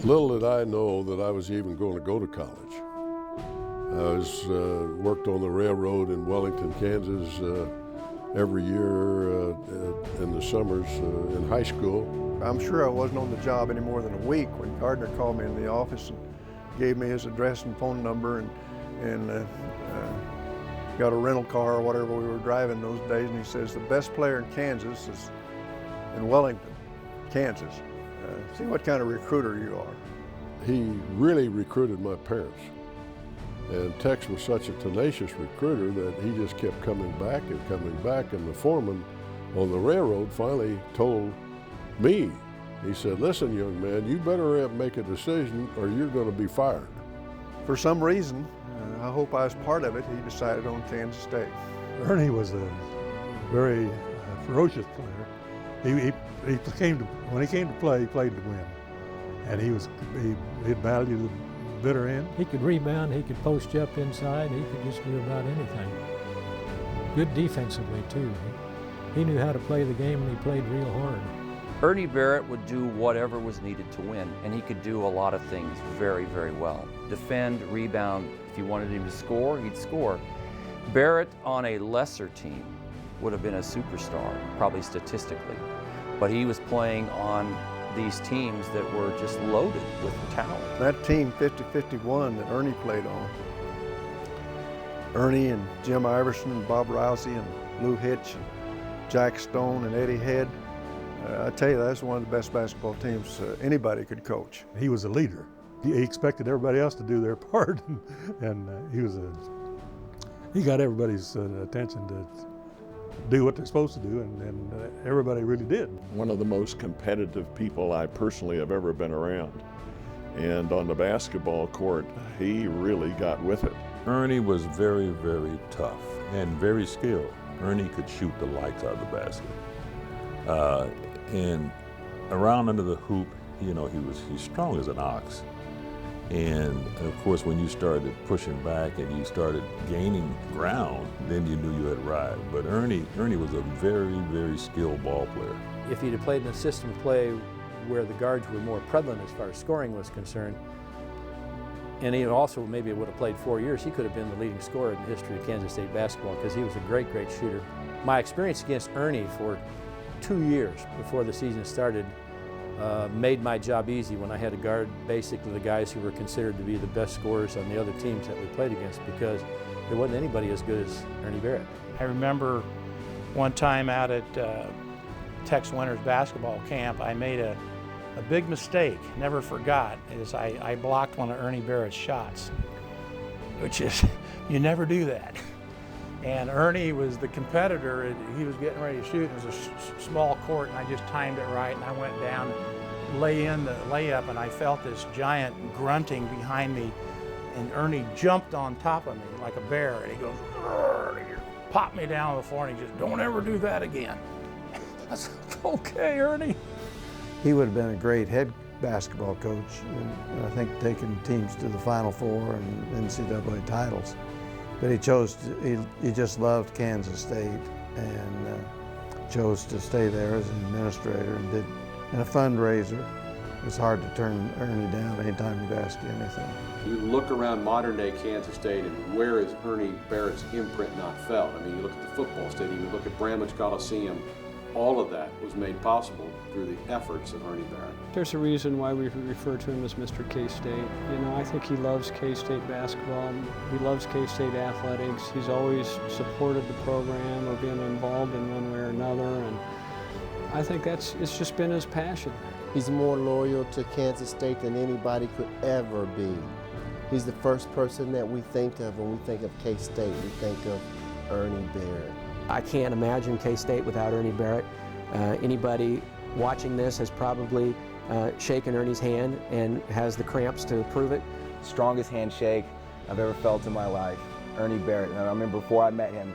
Little did I know that I was even going to go to college. Worked on the railroad in Wellington, Kansas every year in the summers in high school. I'm sure I wasn't on the job any more than a week when Gardner called me in the office and gave me his address and phone number and got a rental car or whatever we were driving those days, and he says, the best player in Kansas is in Wellington, Kansas. See what kind of recruiter you are. He really recruited my parents. And Tex was such a tenacious recruiter that he just kept coming back, and the foreman on the railroad finally told me, he said, listen, young man, you better make a decision or you're going to be fired. For some reason, I hope I was part of it, he decided on Kansas State. Ernie was a very ferocious player. When he came to play, he played to win. And he battled you to the bitter end. He could rebound, he could post you up inside, he could just do about anything. Good defensively too. He knew how to play the game and he played real hard. Ernie Barrett would do whatever was needed to win, and he could do a lot of things very, very well. Defend, rebound, if you wanted him to score, he'd score. Barrett on a lesser team would have been a superstar, probably statistically, but he was playing on these teams that were just loaded with talent. That team 50-51 that Ernie played on, Ernie and Jim Iverson and Bob Rousey and Lou Hitch and Jack Stone and Eddie Head, I tell you, that's one of the best basketball teams anybody could coach. He was a leader. He expected everybody else to do their part, and he got everybody's attention to do what they're supposed to do, and everybody really did. One of the most competitive people I personally have ever been around. And on the basketball court, he really got with it. Ernie was very, very tough and very skilled. Ernie could shoot the lights out of the basket. And around under the hoop, he's strong as an ox. And of course, when you started pushing back and you started gaining ground, then you knew you had arrived. But Ernie was a very, very skilled ball player. If he'd have played in a system of play where the guards were more prevalent as far as scoring was concerned, and he also maybe would have played 4 years, he could have been the leading scorer in the history of Kansas State basketball because he was a great, great shooter. My experience against Ernie for 2 years before the season started made my job easy when I had to guard basically the guys who were considered to be the best scorers on the other teams that we played against, because there wasn't anybody as good as Ernie Barrett. I remember one time out at Tex Winter's basketball camp, I made a big mistake, never forgot, is I blocked one of Ernie Barrett's shots, which is, you never do that. And Ernie was the competitor. He was getting ready to shoot. It was a small court, and I just timed it right, and I went down and lay in the layup, and I felt this giant grunting behind me, and Ernie jumped on top of me like a bear, and he goes, "Rrr," and he popped me down on the floor, and he just, "Don't ever do that again." I said, "Okay, Ernie." He would have been a great head basketball coach, and I think taking teams to the Final Four and NCAA titles. But he just loved Kansas State and chose to stay there as an administrator and a fundraiser. It was hard to turn Ernie down anytime he'd ask you anything. You look around modern day Kansas State and where is Ernie Barrett's imprint not felt? I mean, you look at the football stadium, you look at Bramlage Coliseum, all of that was made possible through the efforts of Ernie Barrett. There's a reason why we refer to him as Mr. K-State. I think he loves K-State basketball. He loves K-State athletics. He's always supported the program or been involved in one way or another, and I think it's just been his passion. He's more loyal to Kansas State than anybody could ever be. He's the first person that we think of when we think of K-State. We think of Ernie Barrett. I can't imagine K-State without Ernie Barrett. Anybody watching this has probably shaken Ernie's hand and has the cramps to prove it. Strongest handshake I've ever felt in my life, Ernie Barrett. And I remember before I met him,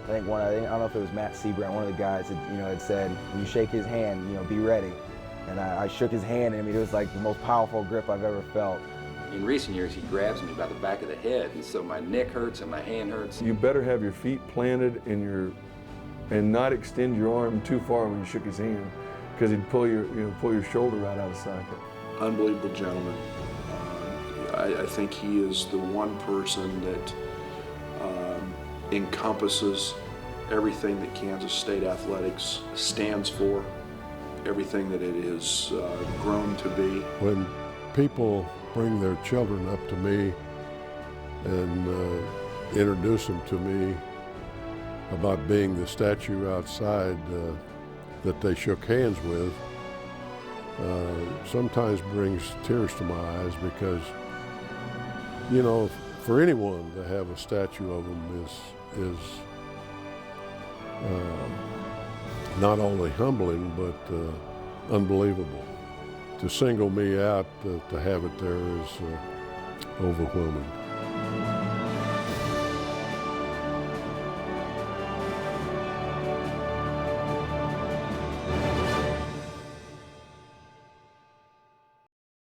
I don't know if it was Matt Seabrand, one of the guys that had said, when you shake his hand, be ready. And I shook his hand, and it was like the most powerful grip I've ever felt. In recent years, he grabs me by the back of the head, and so my neck hurts and my hand hurts. You better have your feet planted and not extend your arm too far when you shook his hand, because he'd pull your shoulder right out of socket. unbelievable gentleman. I think he is the one person that encompasses everything that Kansas State athletics stands for, everything that it has grown to be. When people bring their children up to me and introduce them to me about being the statue outside that they shook hands with, sometimes brings tears to my eyes, because, you know, for anyone to have a statue of him is not only humbling, but unbelievable. To single me out, to have it there is overwhelming.